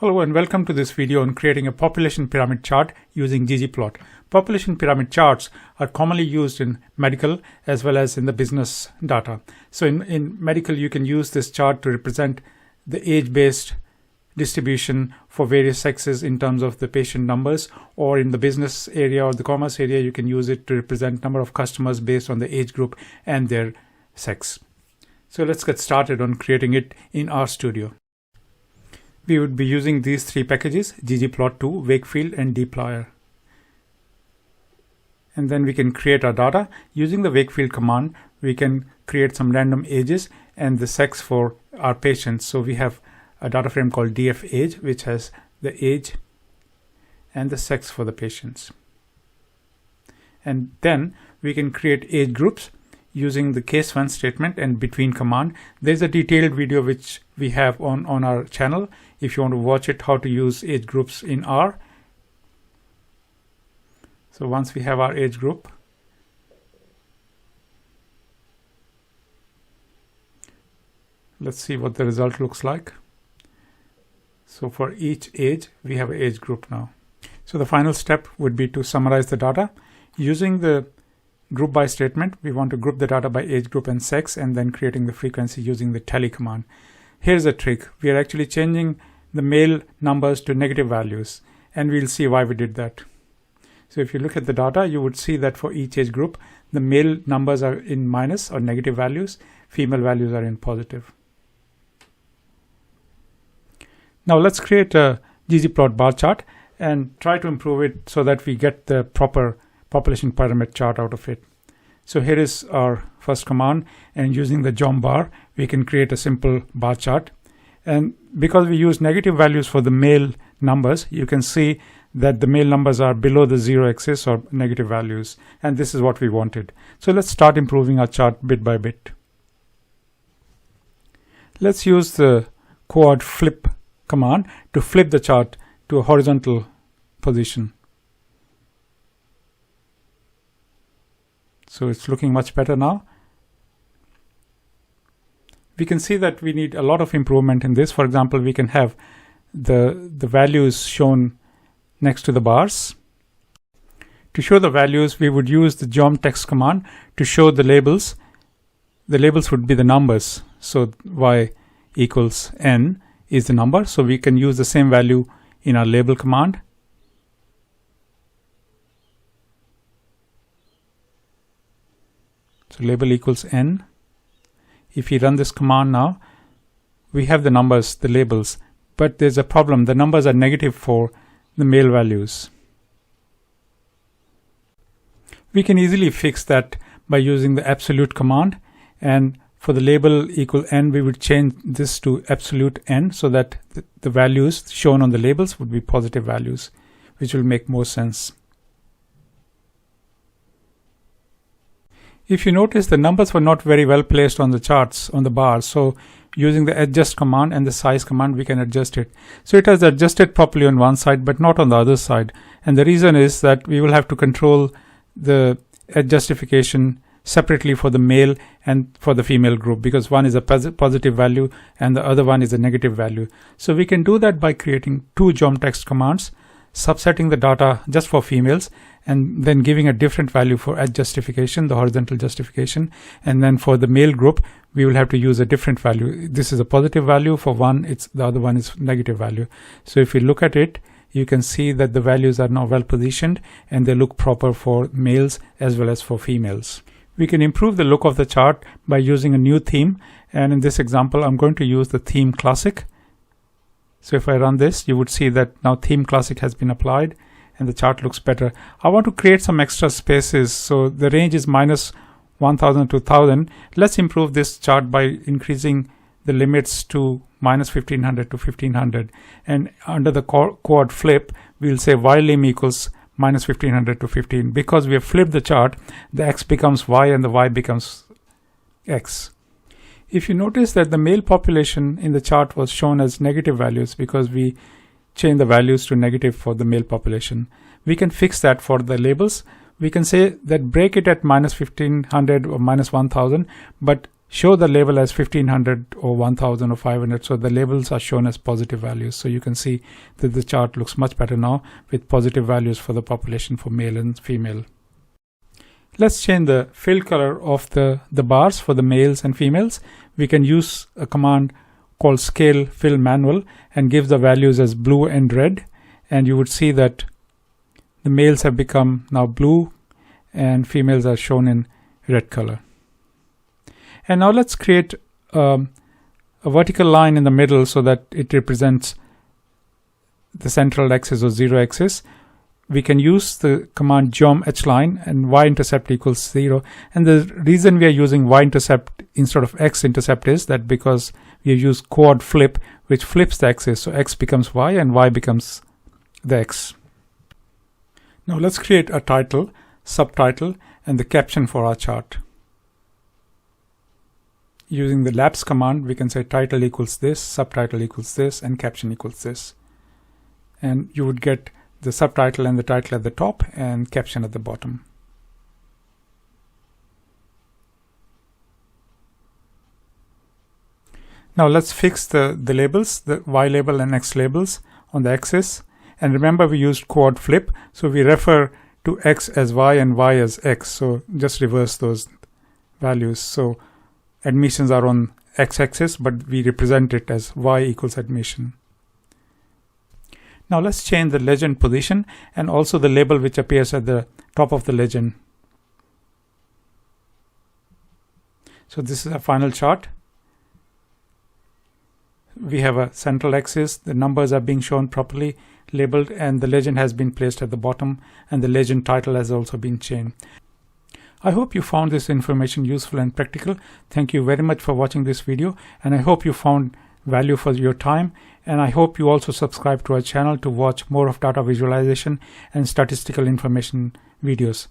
Hello and welcome to this video on creating a population pyramid chart using ggplot. Population pyramid charts are commonly used in medical as well as in the business data. So in medical, you can use this chart to represent the age-based distribution for various sexes in terms of the patient numbers, or in the business area or the commerce area, you can use it to represent number of customers based on the age group and their sex. So let's get started on creating it in RStudio. We would be using these three packages: ggplot2, Wakefield, and dplyr. And then we can create our data. Using the Wakefield command, we can create some random ages and the sex for our patients. So we have a data frame called dfAge, which has the age and the sex for the patients. And then we can create age groups using the case when statement and between command. There's a detailed video which we have on our channel if you want to watch it, how to use age groups in R. So once we have our age group, let's see what the result looks like. So for each age, we have an age group now. So the final step would be to summarize the data. Using the group by statement, we want to group the data by age group and sex, and then creating the frequency using the tally command. Here's a trick. We are actually changing the male numbers to negative values, and we'll see why we did that. So if you look at the data, you would see that for each age group, the male numbers are in minus or negative values, female values are in positive. Now let's create a ggplot bar chart and try to improve it so that we get the proper population pyramid chart out of it. So here is our first command, and using the geom bar, we can create a simple bar chart. And because we use negative values for the male numbers, you can see that the male numbers are below the zero axis or negative values, and this is what we wanted. So let's start improving our chart bit by bit. Let's use the coord flip command to flip the chart to a horizontal position. So it's looking much better now. We can see that we need a lot of improvement in this. For example, we can have the values shown next to the bars. To show the values, we would use the geom text command to show the labels. The labels would be the numbers. So y equals n is the number. So we can use the same value in our label command. So label equals n. If we run this command now, we have the numbers, the labels, but there's a problem. The numbers are negative for the male values. We can easily fix that by using the absolute command, and for the label equal n, we would change this to absolute n so that the values shown on the labels would be positive values, which will make more sense. If you notice, the numbers were not very well placed on the charts, on the bars. So using the adjust command and the size command, we can adjust it. So it has adjusted properly on one side, but not on the other side. And the reason is that we will have to control the adjustification separately for the male and for the female group, because one is a positive value and the other one is a negative value. So we can do that by creating two geom text commands, subsetting the data just for females, and then giving a different value for edge justification, the horizontal justification. And then for the male group, we will have to use a different value. This is a positive value for one, the other one is negative value. So if you look at it, you can see that the values are now well positioned and they look proper for males as well as for females. We can improve the look of the chart by using a new theme. And in this example, I'm going to use the theme classic. So if I run this, you would see that now theme classic has been applied and the chart looks better. I want to create some extra spaces. So the range is minus 1000 to 1000. Let's improve this chart by increasing the limits to minus 1500 to 1500. And under the coord flip, we'll say ylim equals minus 1500 to 15. Because we have flipped the chart, the x becomes y and the y becomes x. If you notice that the male population in the chart was shown as negative values because we changed the values to negative for the male population, we can fix that for the labels. We can say that break it at minus 1500 or minus 1000, but show the label as 1500 or 1000 or 500, so the labels are shown as positive values. So you can see that the chart looks much better now with positive values for the population for male and female. Let's change the fill color of the bars for the males and females. We can use a command called scale fill manual and give the values as blue and red, and you would see that the males have become now blue and females are shown in red color. And now let's create a vertical line in the middle so that it represents the central axis or 0 axis. We can use the command geom hline and y-intercept equals 0. And the reason we are using y-intercept instead of x-intercept is that because we use quad flip, which flips the axis. So x becomes y and y becomes the x. Now let's create a title, subtitle, and the caption for our chart. Using the lapse command, we can say title equals this, subtitle equals this, and caption equals this. And you would get the subtitle and the title at the top and caption at the bottom. Now let's fix the labels, the Y label and X labels on the axis. And remember, we used quad flip, so we refer to X as Y and Y as X. So just reverse those values. So admissions are on x-axis, but we represent it as y equals admission. Now let's change the legend position and also the label which appears at the top of the legend. So this is a final chart. We have a central axis, the numbers are being shown properly labeled, and the legend has been placed at the bottom, and the legend title has also been changed. I hope you found this information useful and practical. Thank you very much for watching this video, and I hope you found value for your time, and I hope you also subscribe to our channel to watch more of data visualization and statistical information videos.